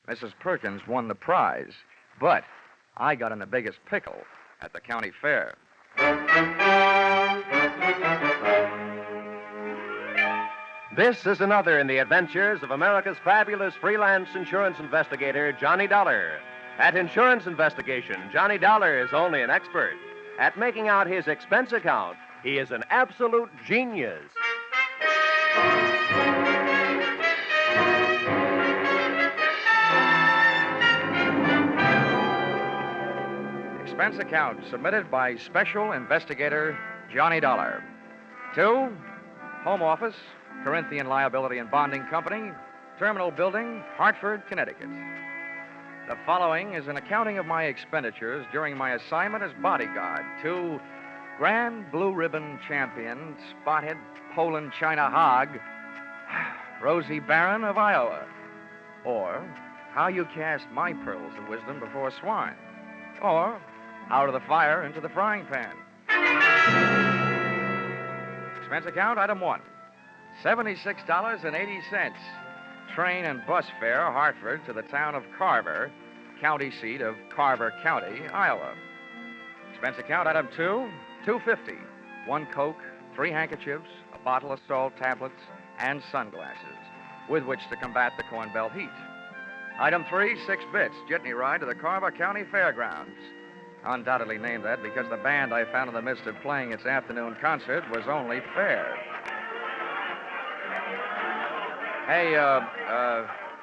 Mrs. Perkins won the prize, but I got in the biggest pickle at the county fair. This is another in the adventures of America's fabulous freelance insurance investigator, Johnny Dollar. At insurance investigation, Johnny Dollar is only an expert. At making out his expense account, he is an absolute genius. Expense account submitted by Special Investigator Johnny Dollar. To Home Office, Corinthian Liability and Bonding Company, Terminal Building, Hartford, Connecticut. The following is an accounting of my expenditures during my assignment as bodyguard to Grand Blue Ribbon Champion, Spotted Poland China Hog, Rosie Barron of Iowa. Or how you cast my pearls of wisdom before swine. Or out of the fire into the frying pan. Expense account, item 1. $76.80. Train and bus fare, Hartford, to the town of Carver, county seat of Carver County, Iowa. Expense account, item 2. $2.50. 1 Coke, 3 handkerchiefs, a bottle of salt tablets, and sunglasses, with which to combat the Corn Belt heat. Item 3, 6 bits, jitney ride to the Carver County Fairgrounds. Undoubtedly named that because the band I found in the midst of playing its afternoon concert was only fair. Hey,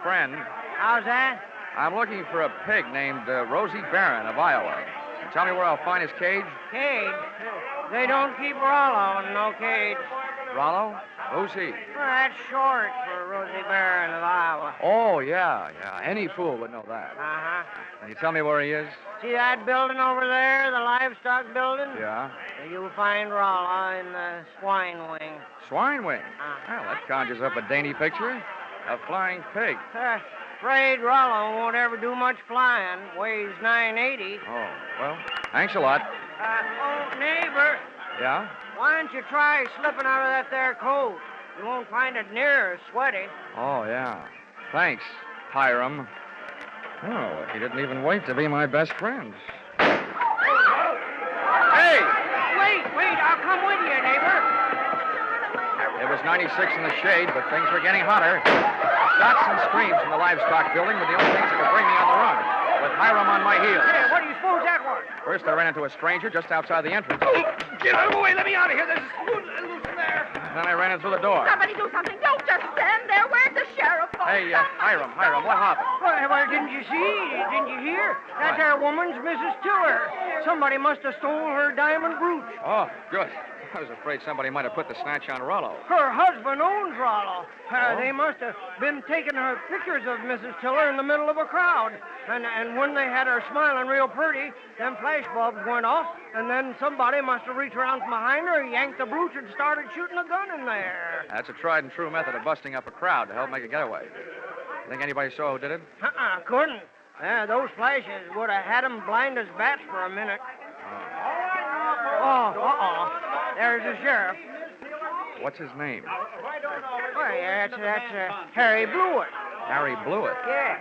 friend. How's that? I'm looking for a pig named Rosie Barron of Iowa. Tell me where I'll find his cage. Cage? They don't keep Rollo in no cage. Rollo? Who's he? Well, that's short for Rosie Barron of Iowa. Oh, yeah. Any fool would know that. Uh-huh. Can you tell me where he is? See that building over there, the livestock building? Yeah. You'll find Rollo in the swine wing. Swine wing? Well, that conjures up a dainty picture. A flying pig. Afraid Rollo won't ever do much flying. Weighs 980. Oh, well, thanks a lot. Neighbor. Yeah? Why don't you try slipping out of that there coat? You won't find it near as sweaty. Oh, yeah. Thanks, Hiram. Oh, he didn't even wait to be my best friend. Hey! Wait, I'll come with you, neighbor. It was 96 in the shade, but things were getting hotter. Shots and screams from the livestock building were the only things that could bring me on the run, with Hiram on my heels. Hey, what do you suppose that was? First, I ran into a stranger just outside the entrance. Oh, get out of the way. Let me out of here. There's loose in there. Then I ran in through the door. Somebody do something. Don't just stand there. Where's the sheriff? Hey, Hiram, what happened? Well, didn't you see? Didn't you hear? That there woman's Mrs. Tiller. Somebody must have stole her diamond brooch. Oh, good. I was afraid somebody might have put the snatch on Rollo. Her husband owns Rollo. Oh? They must have been taking her pictures of Mrs. Tiller in the middle of a crowd. And when they had her smiling real pretty, them flash bulbs went off, and then somebody must have reached around from behind her, yanked the brooch, and started shooting a gun in there. That's a tried and true method of busting up a crowd to help make a getaway. Think anybody saw who did it? Couldn't. Those flashes would have had them blind as bats for a minute. There's the sheriff. What's his name? Well, yeah, that's Harry Blewett. Harry Blewett. Yeah.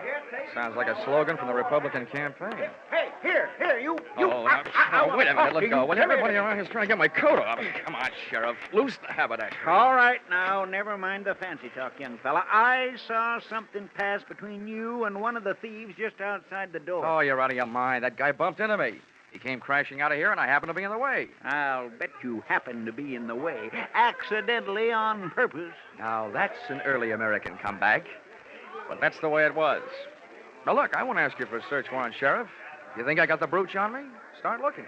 Sounds like a slogan from the Republican campaign. Hey, here, you. Wait a minute, let go. Well, everybody around here's trying to get my coat off. Come on, Sheriff. Loose the haberdasher. All right, now, never mind the fancy talk, young fella. I saw something pass between you and one of the thieves just outside the door. Oh, you're out of your mind. That guy bumped into me. He came crashing out of here, and I happened to be in the way. I'll bet you happened to be in the way, accidentally on purpose. Now, that's an early American comeback. But that's the way it was. Now, look, I won't ask you for a search warrant, Sheriff. You think I got the brooch on me? Start looking.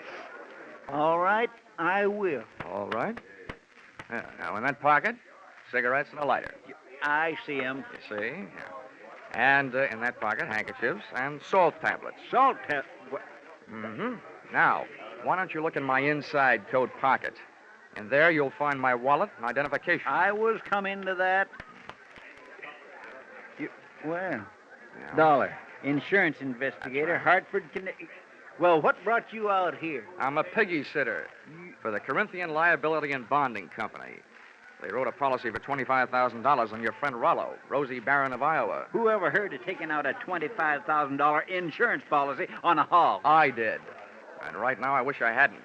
All right, I will. All right. Yeah, now, in that pocket, cigarettes and a lighter. I see him. You see? Yeah. And in that pocket, handkerchiefs and salt tablets. Salt Mm-hmm. Now, why don't you look in my inside coat pocket? And there you'll find my wallet and identification. I was coming to that. Well, Yeah. Dollar, insurance investigator, right. Hartford, Connecticut. Well, what brought you out here? I'm a piggy sitter for the Corinthian Liability and Bonding Company. They wrote a policy for $25,000 on your friend Rollo, Rosie Barron of Iowa. Who ever heard of taking out a $25,000 insurance policy on a hog? I did. And right now I wish I hadn't.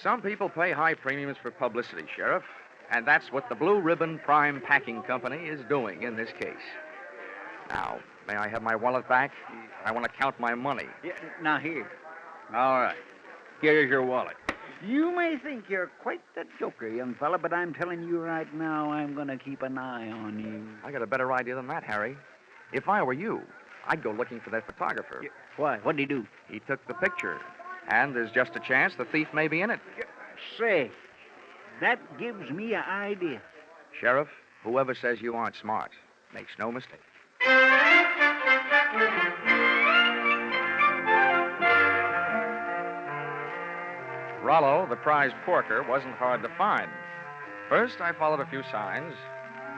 Some people pay high premiums for publicity, Sheriff. And that's what the Blue Ribbon Prime Packing Company is doing in this case. Now, may I have my wallet back? I want to count my money. Yeah, now, here. All right. Here's your wallet. You may think you're quite the joker, young fella, but I'm telling you right now, I'm going to keep an eye on you. I got a better idea than that, Harry. If I were you, I'd go looking for that photographer. Why? What'd he do? He took the picture. And there's just a chance the thief may be in it. Say, that gives me an idea. Sheriff, whoever says you aren't smart makes no mistake. Rollo, the prize porker, wasn't hard to find. First, I followed a few signs.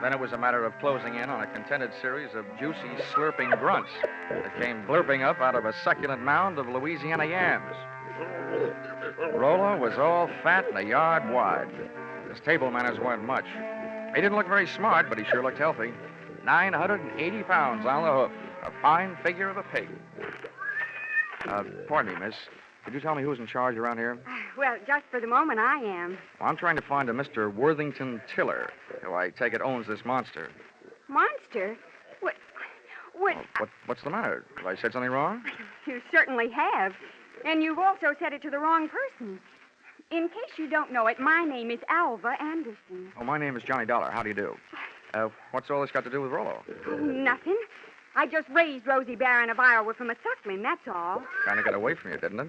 Then it was a matter of closing in on a contented series of juicy, slurping grunts that came blurping up out of a succulent mound of Louisiana yams. Rollo was all fat and a yard wide. His table manners weren't much. He didn't look very smart, but he sure looked healthy. 980 pounds on the hoof. A fine figure of a pig. Pardon me, miss. Could you tell me who's in charge around here? Well, just for the moment, I am. Well, I'm trying to find a Mr. Worthington Tiller, who I take it owns this monster. Monster? What? What's the matter? Have I said something wrong? You certainly have. And you've also said it to the wrong person. In case you don't know it, my name is Alva Anderson. Oh, my name is Johnny Dollar. How do you do? What's all this got to do with Rollo? Nothing. I just raised Rosie Barron of Iowa from a suckling, that's all. Kind of got away from you, didn't it?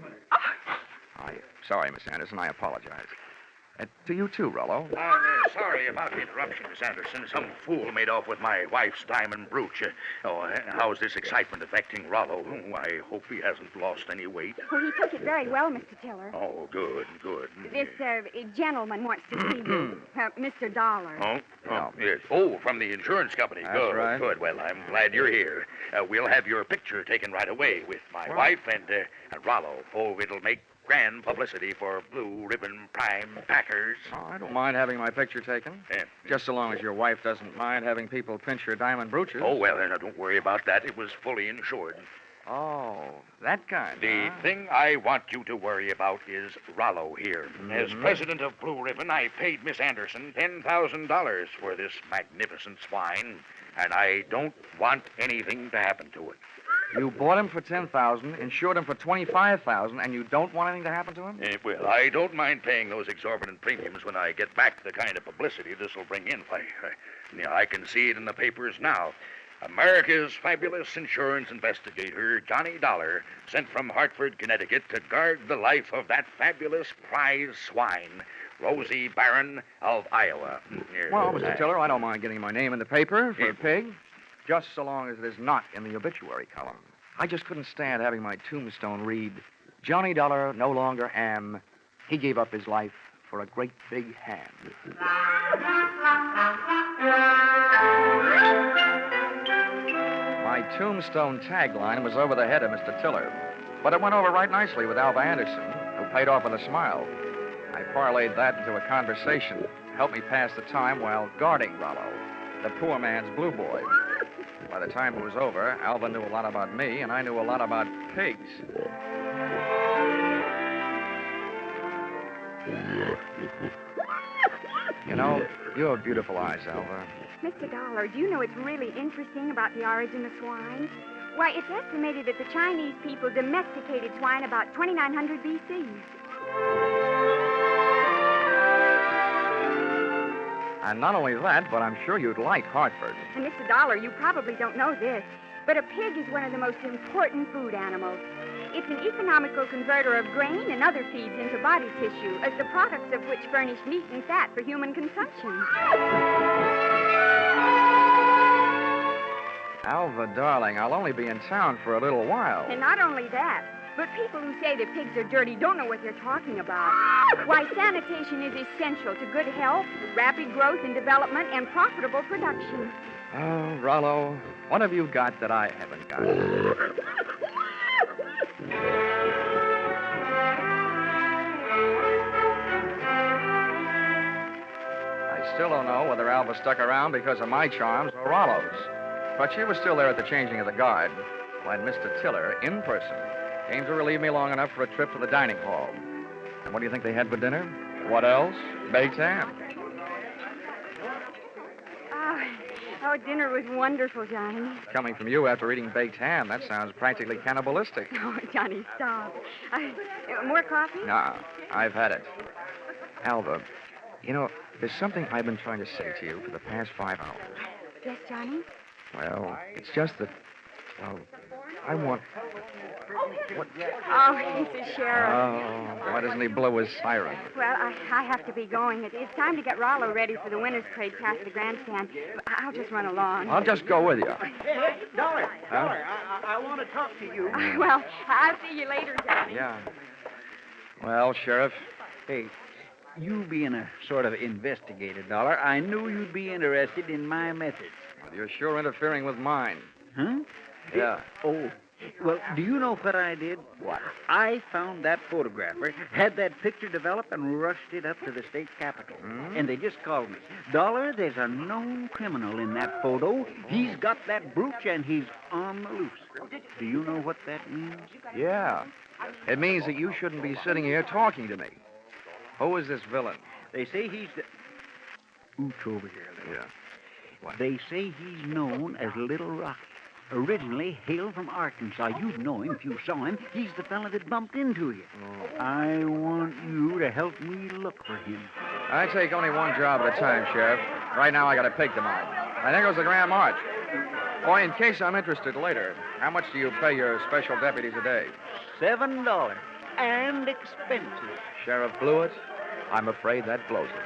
I'm sorry, Miss Anderson. I apologize. To you, too, Rollo. Sorry about the interruption, Miss Anderson. Some fool made off with my wife's diamond brooch. How's this excitement affecting Rollo? I hope he hasn't lost any weight. Well, he took it very well, Mr. Tiller. Oh, good. This gentleman wants to see you, Mr. Dollar. Oh, yes. Oh, from the insurance company. That's Good, right. good. Well, I'm glad you're here. We'll have your picture taken right away with my wife and Rollo. Oh, it'll make grand publicity for Blue Ribbon Prime Packers. Oh, I don't mind having my picture taken. Yeah. Just so long as your wife doesn't mind having people pinch your diamond brooches. Oh, well, then, don't worry about that. It was fully insured. Oh, that kind, The huh? thing I want you to worry about is Rollo here. As president of Blue Ribbon, I paid Miss Anderson $10,000 for this magnificent swine, and I don't want anything to happen to it. You bought him for $10,000, insured him for $25,000, and you don't want anything to happen to him? Well, I don't mind paying those exorbitant premiums when I get back the kind of publicity this will bring in. I can see it in the papers now. America's fabulous insurance investigator, Johnny Dollar, sent from Hartford, Connecticut to guard the life of that fabulous prize swine, Rosie Barron of Iowa. Well, Mr. Tiller, I don't mind getting my name in the paper for a pig, just so long as it is not in the obituary column. I just couldn't stand having my tombstone read, Johnny Dollar no longer am. He gave up his life for a great big hand. My tombstone tagline was over the head of Mr. Tiller, but it went over right nicely with Alva Anderson, who paid off with a smile. I parlayed that into a conversation, helped me pass the time while guarding Rollo, the poor man's blue boy. By the time it was over, Alva knew a lot about me, and I knew a lot about pigs. You know, you have beautiful eyes, Alva. Mr. Dollar, do you know what's really interesting about the origin of swine? Why, it's estimated that the Chinese people domesticated swine about 2900 B.C. And not only that, but I'm sure you'd like Hartford. And Mr. Dollar, you probably don't know this, but a pig is one of the most important food animals. It's an economical converter of grain and other feeds into body tissue, as the products of which furnish meat and fat for human consumption. Alva, darling, I'll only be in town for a little while. And not only that, but people who say that pigs are dirty don't know what they're talking about. Why, sanitation is essential to good health, rapid growth and development, and profitable production. Oh, Rollo, what have you got that I haven't got? I still don't know whether Alva stuck around because of my charms or Rollo's. But she was still there at the changing of the guard when Mr. Tiller, in person, came to relieve me long enough for a trip to the dining hall. And what do you think they had for dinner? What else? Baked ham. Oh, dinner was wonderful, Johnny. Coming from you after eating baked ham, that sounds practically cannibalistic. Oh, Johnny, stop. More coffee? No, I've had it. Alva, you know, there's something I've been trying to say to you for the past 5 hours. Yes, Johnny? Well, it's just that, well, I want... What? Oh, he's the sheriff. Oh, why doesn't he blow his siren? Well, I have to be going. It's time to get Rollo ready for the winner's parade past the grandstand. I'll just run along. I'll just go with you. Hey, Dollar, I want to talk to you. Well, I'll see you later, Johnny. Yeah. Well, Sheriff, Hey, you being a sort of investigator, Dollar, I knew you'd be interested in my methods. you're sure interfering with mine. Huh? Yeah. Oh, well, do you know what I did? What? I found that photographer, had that picture developed, and rushed it up to the state capitol. And they just called me. Dollar, there's a known criminal in that photo. He's got that brooch, and he's on the loose. Do you know what that means? Yeah. It means that you shouldn't be sitting here talking to me. Who is this villain? They say he's the... Ooch over here. Yeah. What? They say he's known as Little Rocky. Originally hailed from Arkansas. You'd know him if you saw him. He's the fella that bumped into you. I want you to help me look for him. I take only one job at a time, Sheriff. Right now, I got a pig to mind. I think it was the Grand March. Boy, in case I'm interested later, how much do you pay your special deputies a day? $7 and expenses. Sheriff Blewett, I'm afraid that blows it.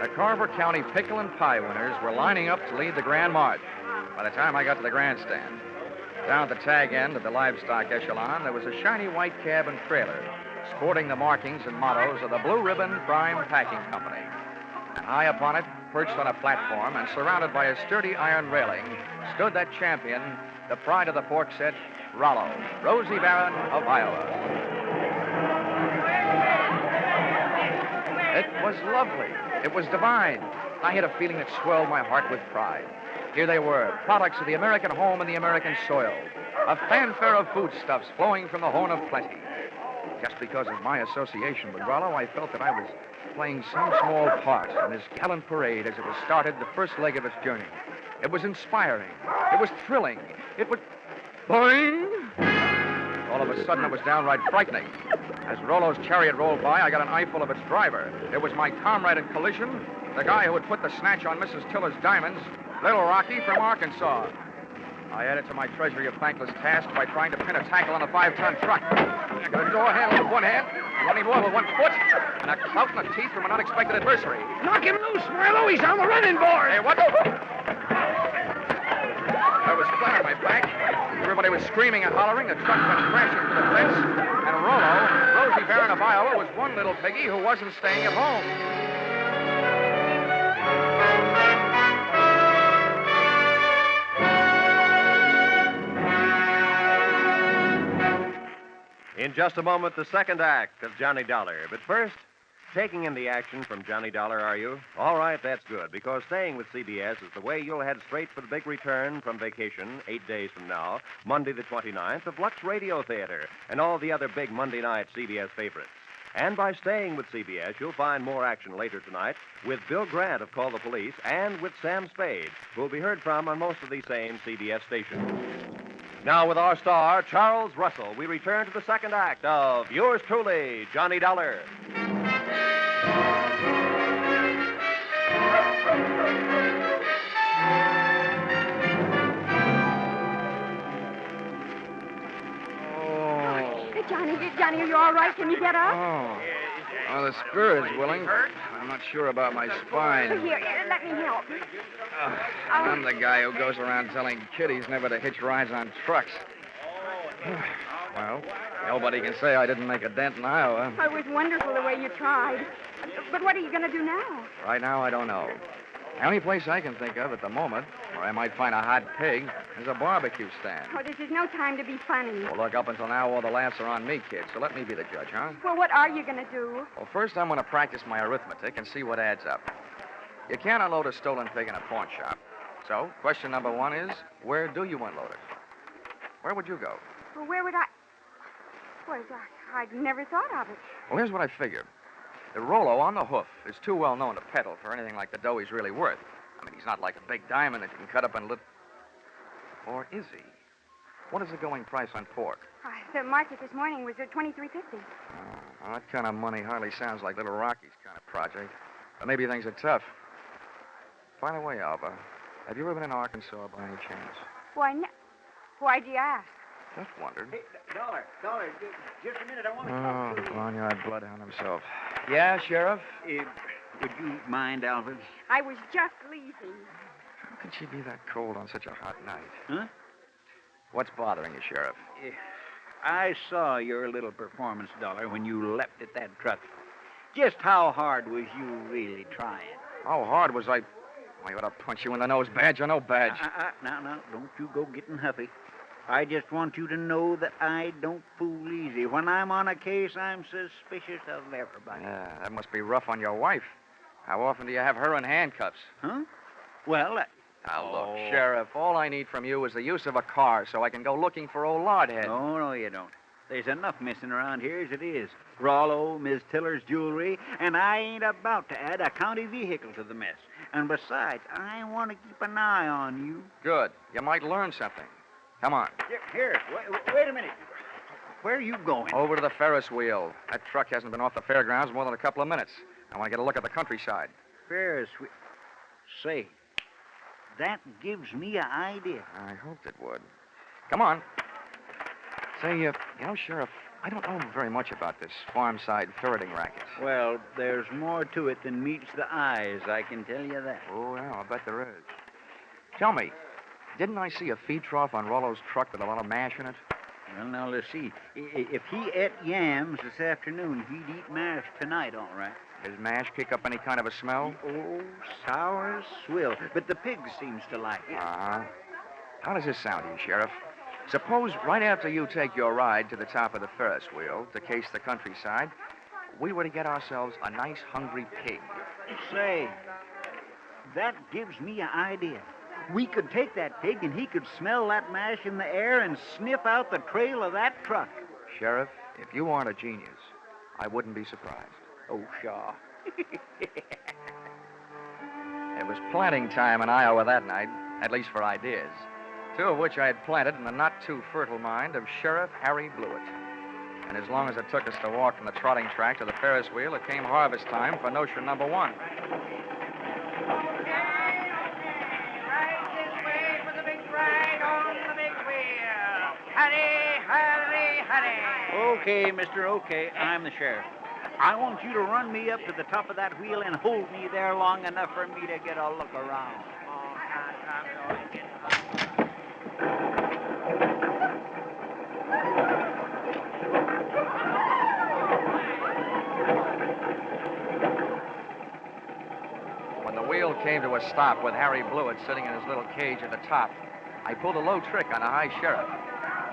The Carver County Pickle and Pie winners were lining up to lead the Grand March. By the time I got to the grandstand, down at the tag end of the livestock echelon, there was a shiny white cab and trailer sporting the markings and mottos of the Blue Ribbon Prime Packing Company. And high upon it, perched on a platform and surrounded by a sturdy iron railing, stood that champion, the pride of the pork set, Rollo, Rosie Barron of Iowa. It was lovely. It was divine. I had a feeling that swelled my heart with pride. Here they were, products of the American home and the American soil. A fanfare of foodstuffs flowing from the horn of plenty. Just because of my association with Rollo, I felt that I was playing some small part in this gallant parade as it was started the first leg of its journey. It was inspiring. It was thrilling. It was... Boing! All of a sudden, it was downright frightening. As Rollo's chariot rolled by, I got an eyeful of its driver. It was my comrade in collision, the guy who had put the snatch on Mrs. Tiller's diamonds, Little Rocky from Arkansas. I added to my treasury of thankless tasks by trying to pin a tackle on a 5-ton truck. I got a door handle with one hand, running more with one foot, and a clout in the teeth from an unexpected adversary. Knock him loose, Milo. He's on the running board. Hey, what? I was flat on my back. Everybody was screaming and hollering. The truck went crashing to the fence. And Rollo, Rosie Barron of Iowa, was one little piggy who wasn't staying at home. In just a moment, the second act of Johnny Dollar. But first, taking in the action from Johnny Dollar, are you? All right, that's good, because staying with CBS is the way you'll head straight for the big return from vacation 8 days from now, Monday the 29th, of Lux Radio Theater and all the other big Monday night CBS favorites. And by staying with CBS, you'll find more action later tonight with Bill Grant of Call the Police and with Sam Spade, who will be heard from on most of these same CBS stations. Now, with our star, Charles Russell, we return to the second act of yours truly, Johnny Dollar. Johnny, are you all right? Can you get up? Oh, the spirit's willing. I'm not sure about my spine. Here, let me help. I'm the guy who goes around telling kiddies never to hitch rides on trucks. Well, nobody can say I didn't make a dent in Iowa. It was wonderful the way you tried. But what are you going to do now? Right now, I don't know. The only place I can think of at the moment where I might find a hot pig is a barbecue stand. Oh, this is no time to be funny. Well, look, up until now, all the laughs are on me, kid, so let me be the judge, huh? Well, what are you going to do? Well, first I'm going to practice my arithmetic and see what adds up. You can't unload a stolen pig in a pawn shop. So, question number one is, where do you unload it? Where would you go? Well, where would I... Well, I'd never thought of it. Well, here's what I figured. The Rollo on the hoof is too well known to peddle for anything like the dough he's really worth. I mean, he's not like a big diamond that you can cut up and Or is he? What is the going price on pork? The market this morning was at $23.50. Well, that kind of money hardly sounds like Little Rocky's kind of project. But maybe things are tough. By the way, Alva, have you ever been in Arkansas by any chance? Why do you ask? Just wondered. Hey, Dollar, just a minute. I want to talk to you. Barnyard bloodhound himself. Yeah, Sheriff? Would you mind, Alvin? I was just leaving. How could she be that cold on such a hot night? Huh? What's bothering you, Sheriff? I saw your little performance, Dollar, when you leapt at that truck. Just how hard was you really trying? How hard was I ought to punch you in the nose, badge or no badge. Now, don't you go getting huffy. I just want you to know that I don't fool easy. When I'm on a case, I'm suspicious of everybody. Yeah, that must be rough on your wife. How often do you have her in handcuffs? Huh? Well, Now, look, Sheriff, all I need from you is the use of a car so I can go looking for old Lardhead. No, you don't. There's enough missing around here as it is. Rollo, Miss Tiller's jewelry, and I ain't about to add a county vehicle to the mess. And besides, I want to keep an eye on you. Good. You might learn something. Come on. Here, wait a minute. Where are you going? Over to the Ferris wheel. That truck hasn't been off the fairgrounds more than a couple of minutes. I want to get a look at the countryside. Ferris wheel. Say, that gives me an idea. I hoped it would. Come on. Say, you know, Sheriff, I don't know very much about this farm-side ferreting racket. Well, there's more to it than meets the eyes, I can tell you that. Oh, yeah, I bet there is. Tell me, didn't I see a feed trough on Rollo's truck with a lot of mash in it? Well, now, let's see. If he ate yams this afternoon, he'd eat mash tonight, all right. Does mash kick up any kind of a smell? Oh, sour as swill. But the pig seems to like it. Uh-huh. How does this sound to you, Sheriff? Suppose right after you take your ride to the top of the Ferris wheel to case the countryside, we were to get ourselves a nice hungry pig. Say, that gives me an idea. We could take that pig and he could smell that mash in the air and sniff out the trail of that truck. Sheriff, if you aren't a genius, I wouldn't be surprised. Oh, Shaw. It was planting time in Iowa that night, at least for ideas, two of which I had planted in the not-too-fertile mind of Sheriff Harry Blewett. And as long as it took us to walk from the trotting track to the Ferris wheel, it came harvest time for notion number one. Right this way for the big ride on the big wheel. Hurry, hurry, hurry. Okay, mister, okay. I'm the sheriff. I want you to run me up to the top of that wheel and hold me there long enough for me to get a look around. When the wheel came to a stop with Harry Blewett sitting in his little cage at the top, I pulled a low trick on a high sheriff.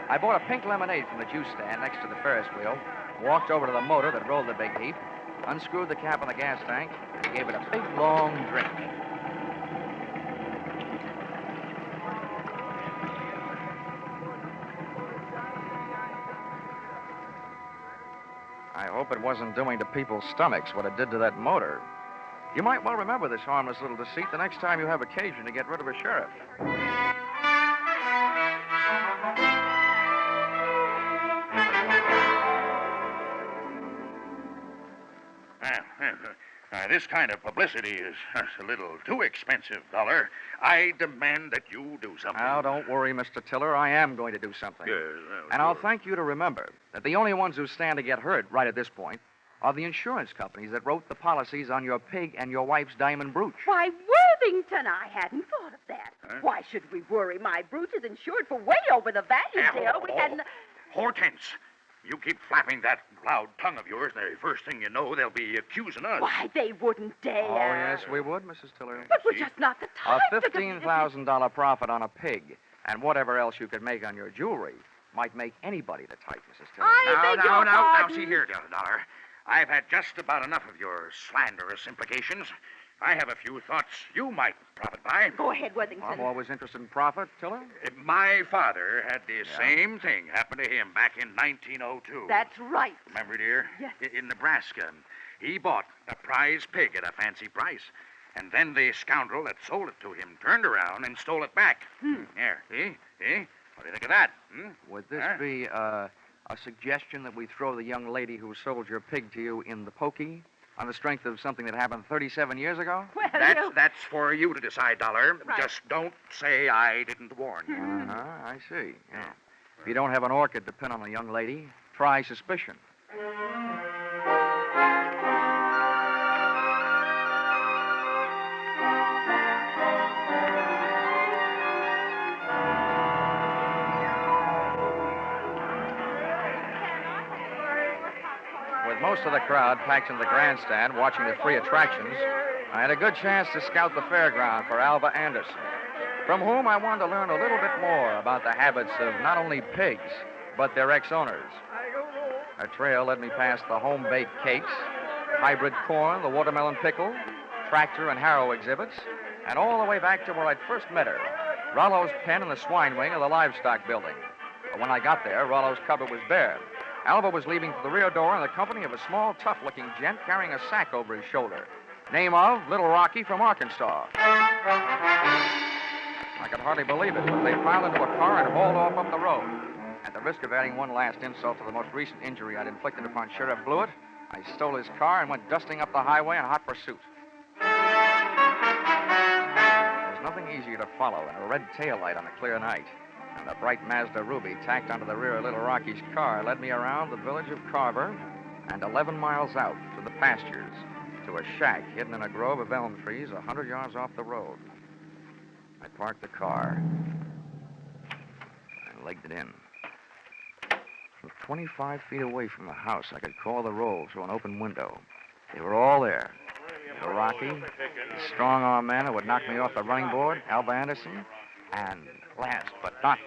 I bought a pink lemonade from the juice stand next to the Ferris wheel, walked over to the motor that rolled the big heap, unscrewed the cap on the gas tank, and gave it a big, long drink. I hope it wasn't doing to people's stomachs what it did to that motor. You might well remember this harmless little deceit the next time you have occasion to get rid of a sheriff. This kind of publicity is a little too expensive, Dollar. I demand that you do something. Now, don't worry, Mr. Tiller. I am going to do something. Yes, And I'll thank you to remember that the only ones who stand to get hurt right at this point are the insurance companies that wrote the policies on your pig and your wife's diamond brooch. Why, Worthington, I hadn't thought of that. Huh? Why should we worry? My brooch is insured for way over the value, dear. We hadn't... Hortense, you keep flapping that loud tongue of yours, the first thing you know, they'll be accusing us. Why, they wouldn't dare. Oh, yes, we would, Mrs. Tiller. But we're just not the A type. $15,000 profit on a pig and whatever else you could make on your jewelry might make anybody the type, Mrs. Tiller. I beg your Now, pardon. see here, Dollar. I've had just about enough of your slanderous implications. I have a few thoughts you might profit by. Go ahead, Worthington. I'm always interested in profit, Tiller. My father had the same thing happen to him back in 1902. That's right. Remember, dear? Yes. In Nebraska. He bought a prize pig at a fancy price. And then the scoundrel that sold it to him turned around and stole it back. There, see? What do you think of that? Would this be a suggestion that we throw the young lady who sold your pig to you in the pokey on the strength of something that happened 37 years ago? Well, That's for you to decide, Dollar. Right. Just don't say I didn't warn you. Uh-huh, I see. Yeah. If you don't have an orchid to pin on a young lady, try suspicion. With most of the crowd packed in the grandstand watching the free attractions, I had a good chance to scout the fairground for Alva Anderson, from whom I wanted to learn a little bit more about the habits of not only pigs, but their ex-owners. A trail led me past the home-baked cakes, hybrid corn, the watermelon pickle, tractor and harrow exhibits, and all the way back to where I'd first met her, Rollo's pen in the swine wing of the livestock building. But when I got there, Rollo's cupboard was bare. Alva was leaving through the rear door in the company of a small, tough-looking gent carrying a sack over his shoulder. Name of Little Rocky from Arkansas. I could hardly believe it, but they piled into a car and hauled off up the road. At the risk of adding one last insult to the most recent injury I'd inflicted upon Sheriff Blewett, I stole his car and went dusting up the highway in hot pursuit. There's nothing easier to follow than a red taillight on a clear night. And the bright Mazda Ruby tacked onto the rear of Little Rocky's car led me around the village of Carver and 11 miles out to the pastures, to a shack hidden in a grove of elm trees 100 yards off the road. I parked the car and legged it in. From 25 feet away from the house, I could call the roll through an open window. They were all there. Little Rocky, the strong-arm man who would knock me off the running board, Alva Anderson, and last but not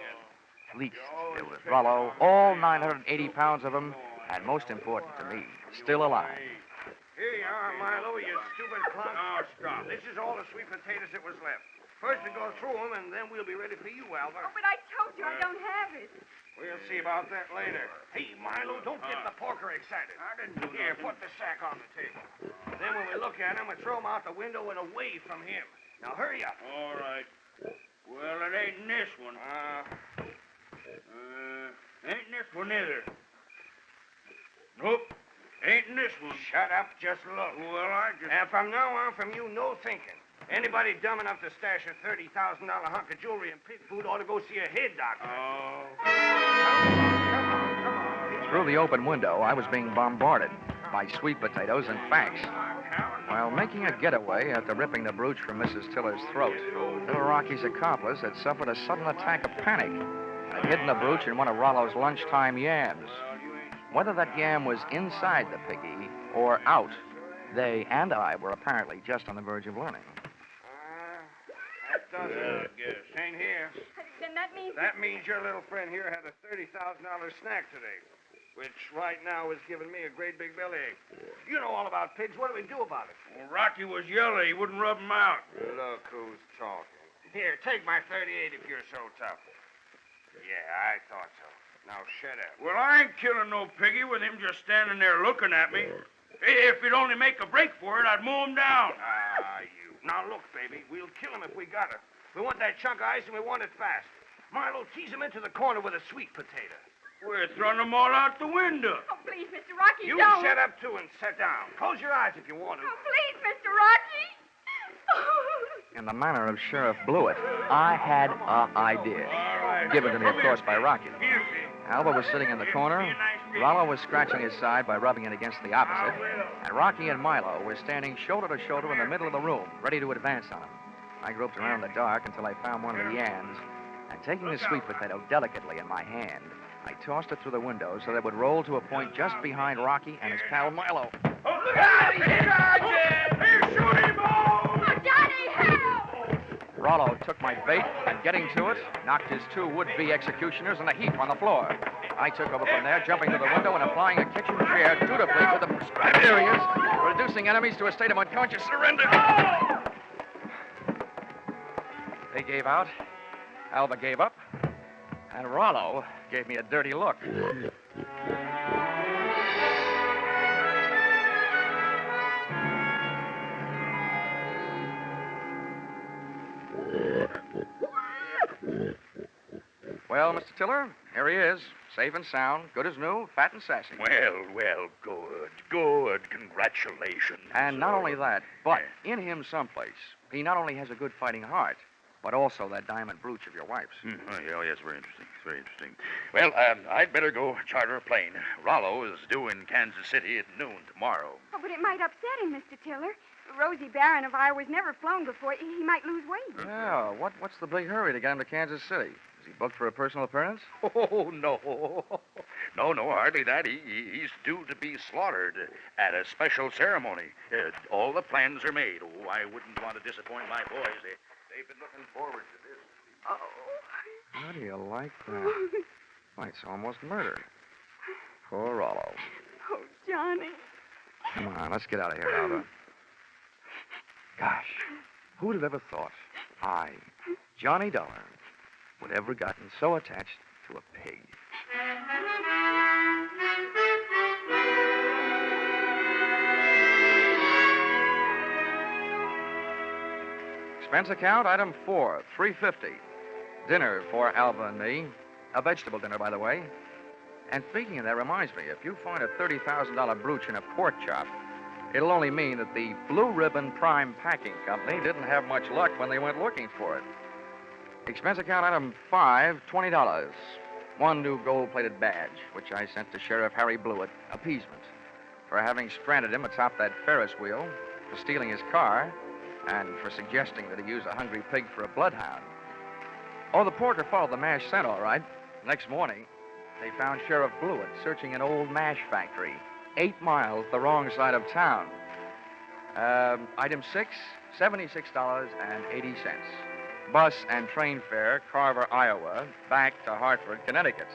least, there was Rollo, all 980 pounds of him, and most important to me, still alive. Here you are, Milo, you stupid clown. Oh, stop. This is all the sweet potatoes that was left. First we go through them, and then we'll be ready for you, Alva. Oh, but I told you I don't have it. We'll see about that later. Hey, Milo, don't get the porker excited. I didn't do Here, nothing. put the sack on the table. Then when we look at him, we throw him out the window and away from him. Now, hurry up. All right. Well, it ain't in this one. Ain't in this one either. Nope. Ain't in this one. Shut up, just look. Well, I just... And from now on, from you, no thinking. Anybody dumb enough to stash a $30,000 hunk of jewelry and pig food ought to go see a head doctor. Oh. Come on. Through the open window, I was being bombarded by sweet potatoes and facts. While making a getaway after ripping the brooch from Mrs. Tiller's throat, Little Rocky's accomplice had suffered a sudden attack of panic and had hidden the brooch in one of Rollo's lunchtime yams. Whether that yam was inside the piggy or out, they and I were apparently just on the verge of learning. That does it, I guess. Ain't here. Then that means... That means your little friend here had a $30,000 snack today, which right now is giving me a great big bellyache. You know all about pigs. What do we do about it? Well, Rocky was yellow. He wouldn't rub him out. Look who's talking. Here, take my 38 if you're so tough. Yeah, I thought so. Now shut up. Well, I ain't killing no piggy with him just standing there looking at me. If he'd only make a break for it, I'd mow him down. You. Now look, baby, we'll kill him if we got her. We want that chunk of ice and we want it fast. Milo, tease him into the corner with a sweet potato. We're throwing them all out the window. Oh, please, Mr. Rocky, You don't. shut up, too, and sit down. Close your eyes if you want to. Oh, please, Mr. Rocky. In the manner of Sheriff Blewett, I had an idea. Given to me, of course, by Rocky. Here, see. Alva was sitting in the corner, Rollo was scratching his side by rubbing it against the opposite, and Rocky and Milo were standing shoulder to shoulder in the middle of the room, ready to advance on him. I groped around in the dark until I found one of the yams, and taking the sweet potato delicately in my hand, I tossed it through the window so that it would roll to a point just behind Rocky and his pal Milo. Oh, look out! He's Hey, shoot him! Oh, Johnny, help! Rollo took my bait and, getting to it, knocked his two would-be executioners in a heap on the floor. I took over from there, jumping to the window and applying a kitchen chair dutifully to the prescribed areas, reducing enemies to a state of unconscious surrender. They gave out, Alva gave up, and Rollo gave me a dirty look. Well, Mr. Tiller, here he is, safe and sound, good as new, fat and sassy. Well, good. Congratulations. And not only that, but in him someplace, he not only has a good fighting heart, but also that diamond brooch of your wife's. Oh, yes, very interesting. Well, I'd better go charter a plane. Rollo is due in Kansas City at noon tomorrow. Oh, but it might upset him, Mr. Tiller. Rosie Barron of Iowa's never flown before. He might lose weight. Yeah, what's the big hurry to get him to Kansas City? Is he booked for a personal appearance? Oh, no. No, hardly that. He's due to be slaughtered at a special ceremony. All the plans are made. Oh, I wouldn't want to disappoint my boys. They've been looking forward to this. Oh. How do you like that? Why, it's almost murder. Poor Rollo. Oh, Johnny. Come on, let's get out of here, Alva. Gosh, who would have ever thought I, Johnny Dollar, would ever gotten so attached to a pig? Expense account, item 4, $3.50. Dinner for Alva and me. A vegetable dinner, by the way. And speaking of that, reminds me, if you find a $30,000 brooch in a pork chop, it'll only mean that the Blue Ribbon Prime Packing Company didn't have much luck when they went looking for it. Expense account item 5, $20. One new gold-plated badge, which I sent to Sheriff Harry Blewett, appeasement, for having stranded him atop that Ferris wheel, for stealing his car, and for suggesting that he use a hungry pig for a bloodhound. Oh, the porter followed the mash scent, all right. Next morning, they found Sheriff Blewett searching an old mash factory 8 miles the wrong side of town. Item 6, $76.80. Bus and train fare, Carver, Iowa, back to Hartford, Connecticut.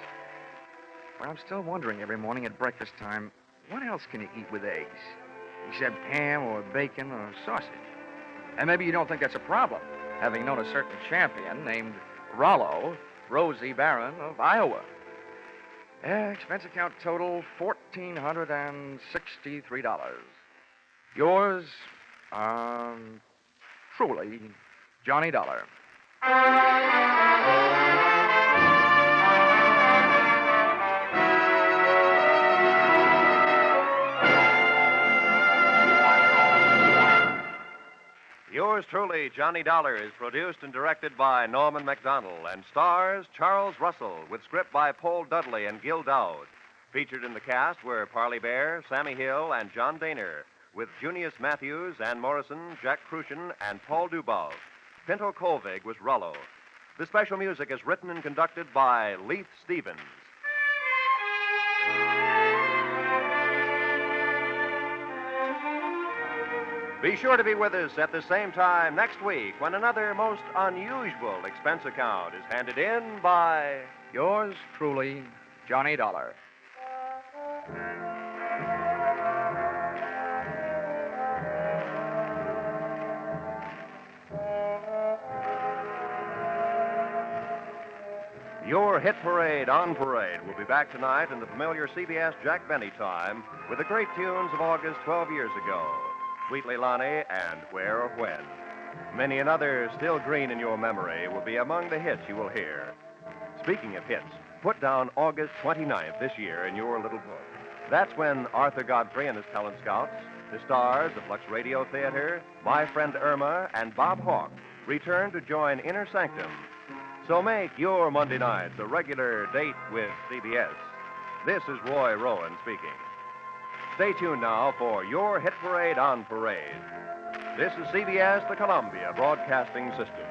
But I'm still wondering every morning at breakfast time, what else can you eat with eggs? Except ham or bacon or sausage. And maybe you don't think that's a problem, having known a certain champion named Rollo, Rosie Barron of Iowa. Expense account total, $1,463. Yours, truly, Johnny Dollar. Yours truly, Johnny Dollar, is produced and directed by Norman MacDonald and stars Charles Russell with script by Paul Dudley and Gil Dowd. Featured in the cast were Parley Bear, Sammy Hill, and John Daner, with Junius Matthews, Ann Morrison, Jack Crucian, and Paul Dubov. Pinto Colvig was Rollo. The special music is written and conducted by Leith Stevens. Be sure to be with us at the same time next week when another most unusual expense account is handed in by... Yours truly, Johnny Dollar. Your Hit Parade on Parade will be back tonight in the familiar CBS Jack Benny time with the great tunes of August 12 years ago. Sweet Leilani and Where or When. Many another still green in your memory will be among the hits you will hear. Speaking of hits, put down August 29th this year in your little book. That's when Arthur Godfrey and his talent scouts, the stars of Lux Radio Theater, My Friend Irma, and Bob Hawke return to join Inner Sanctum. So make your Monday nights a regular date with CBS. This is Roy Rowan speaking. Stay tuned now for your Hit Parade on Parade. This is CBS, the Columbia Broadcasting System.